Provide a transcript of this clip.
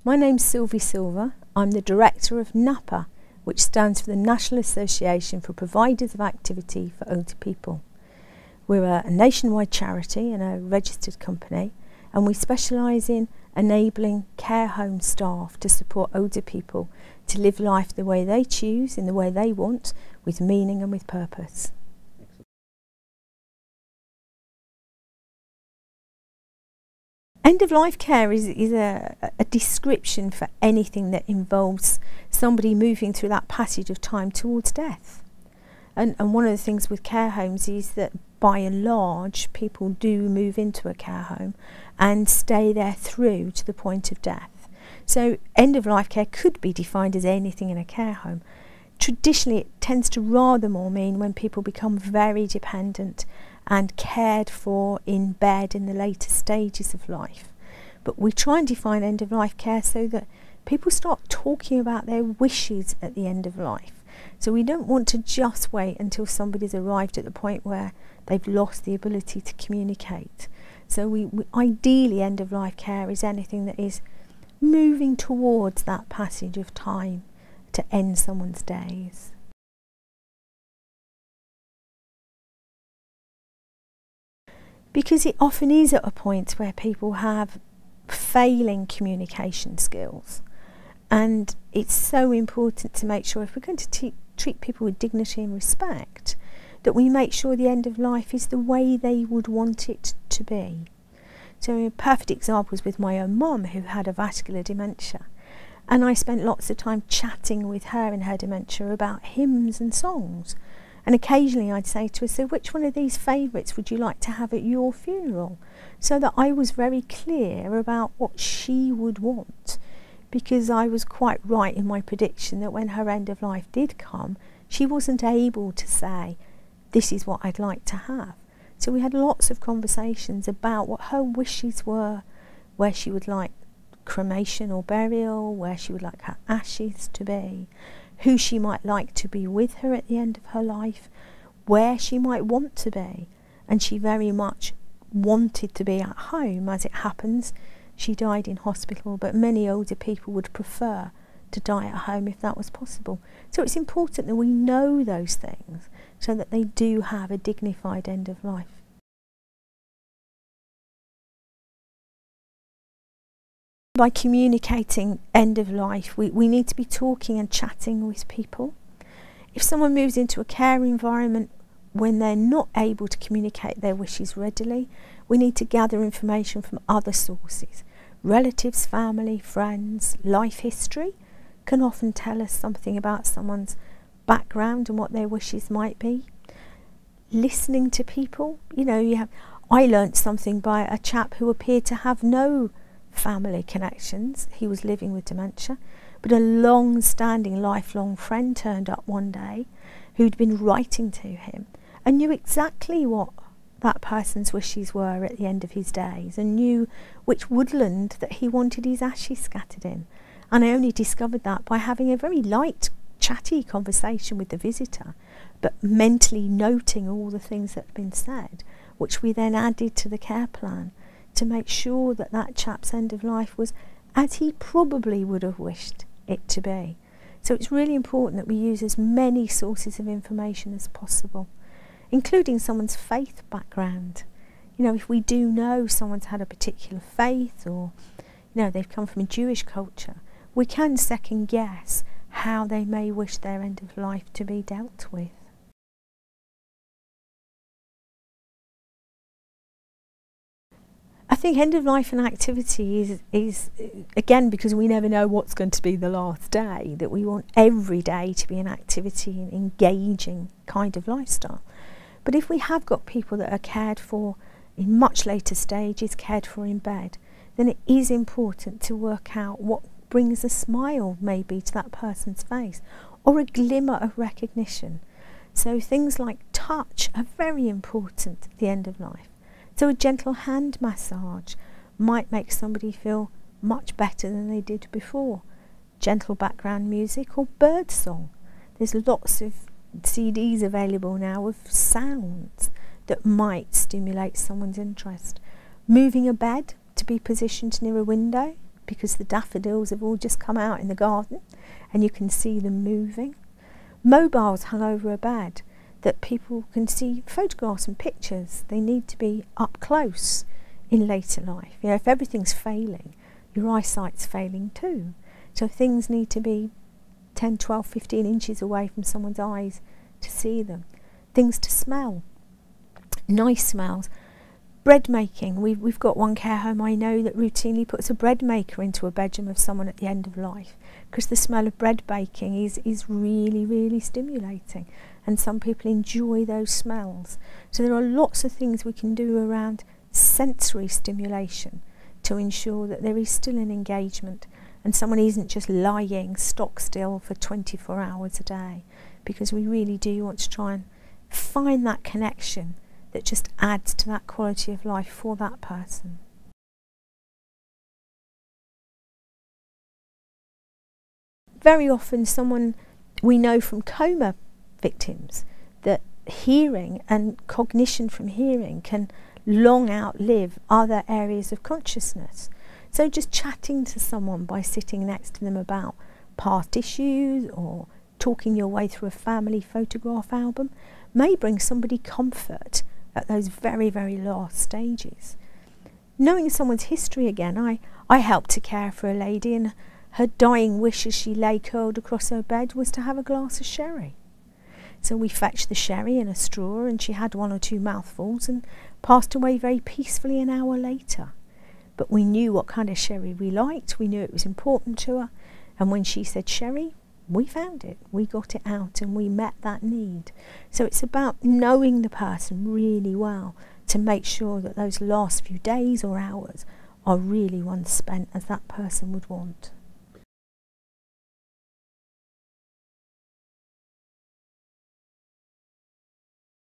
My name's Sylvie Silver. I'm the Director of NAPA, which stands for the National Association for Providers of Activity for Older People. We're a nationwide charity and a registered company, and we specialise in enabling care home staff to support older people to live life the way they choose, in the way they want, with meaning and with purpose. End-of-life care is a description for anything that involves somebody moving through that passage of time towards death. And one of the things with care homes is that by and large people do move into a care home and stay there through to the point of death. So end-of-life care could be defined as anything in a care home. Traditionally it tends to rather more mean when people become very dependent and cared for in bed in the later stages of life. But we try and define end-of-life care so that people start talking about their wishes at the end of life. So we don't want to just wait until somebody's arrived at the point where they've lost the ability to communicate. So we ideally end-of-life care is anything that is moving towards that passage of time to end someone's days. Because it often is at a point where people have failing communication skills, and it's so important to make sure if we're going to treat people with dignity and respect that we make sure the end of life is the way they would want it to be. So a perfect example was with my own mum, who had a vascular dementia, and I spent lots of time chatting with her in her dementia about hymns and songs. And occasionally I'd say to her, so which one of these favourites would you like to have at your funeral? So that I was very clear about what she would want, because I was quite right in my prediction that when her end of life did come, she wasn't able to say, this is what I'd like to have. So we had lots of conversations about what her wishes were, where she would like cremation or burial, where she would like her ashes to be, who she might like to be with her at the end of her life, where she might want to be. And she very much wanted to be at home. As it happens, she died in hospital, but many older people would prefer to die at home if that was possible. So it's important that we know those things so that they do have a dignified end of life. By communicating end of life, we need to be talking and chatting with people. If someone moves into a care environment when they're not able to communicate their wishes readily, we need to gather information from other sources. Relatives, family, friends, life history can often tell us something about someone's background and what their wishes might be. Listening to people, I learnt something by a chap who appeared to have no family connections. He was living with dementia, but a long-standing, lifelong friend turned up one day who'd been writing to him and knew exactly what that person's wishes were at the end of his days and knew which woodland that he wanted his ashes scattered in. And I only discovered that by having a very light, chatty conversation with the visitor, but mentally noting all the things that had been said, which we then added to the care plan to make sure that that chap's end of life was as he probably would have wished it to be. So it's really important that we use as many sources of information as possible, including someone's faith background. If we do know someone's had a particular faith or they've come from a Jewish culture, we can second guess how they may wish their end of life to be dealt with. I think end of life and activity is again, because we never know what's going to be the last day, that we want every day to be an activity and engaging kind of lifestyle. But if we have got people that are cared for in much later stages, cared for in bed, then it is important to work out what brings a smile maybe to that person's face or a glimmer of recognition. So things like touch are very important at the end of life. So a gentle hand massage might make somebody feel much better than they did before. Gentle background music or bird song. There's lots of CDs available now of sounds that might stimulate someone's interest. Moving a bed to be positioned near a window because the daffodils have all just come out in the garden and you can see them moving. Mobiles hung over a bed that people can see photographs and pictures. They need to be up close in later life. You know, if everything's failing, your eyesight's failing too. So things need to be 10, 12, 15 inches away from someone's eyes to see them. Things to smell, nice smells. Bread making, we've got one care home I know that routinely puts a bread maker into a bedroom of someone at the end of life, because the smell of bread baking is really, really stimulating, and some people enjoy those smells. So there are lots of things we can do around sensory stimulation to ensure that there is still an engagement and someone isn't just lying stock still for 24 hours a day, because we really do want to try and find that connection that just adds to that quality of life for that person. Very often we know from coma victims that hearing and cognition from hearing can long outlive other areas of consciousness. So just chatting to someone by sitting next to them about past issues or talking your way through a family photograph album may bring somebody comfort at those very, very last stages. Knowing someone's history again, I helped to care for a lady, and her dying wish as she lay curled across her bed was to have a glass of sherry. So we fetched the sherry in a straw, and she had 1 or 2 mouthfuls and passed away very peacefully an hour later. But we knew what kind of sherry we liked, we knew it was important to her, and when she said sherry, we found it, we got it out, and we met that need. So it's about knowing the person really well to make sure that those last few days or hours are really ones spent as that person would want.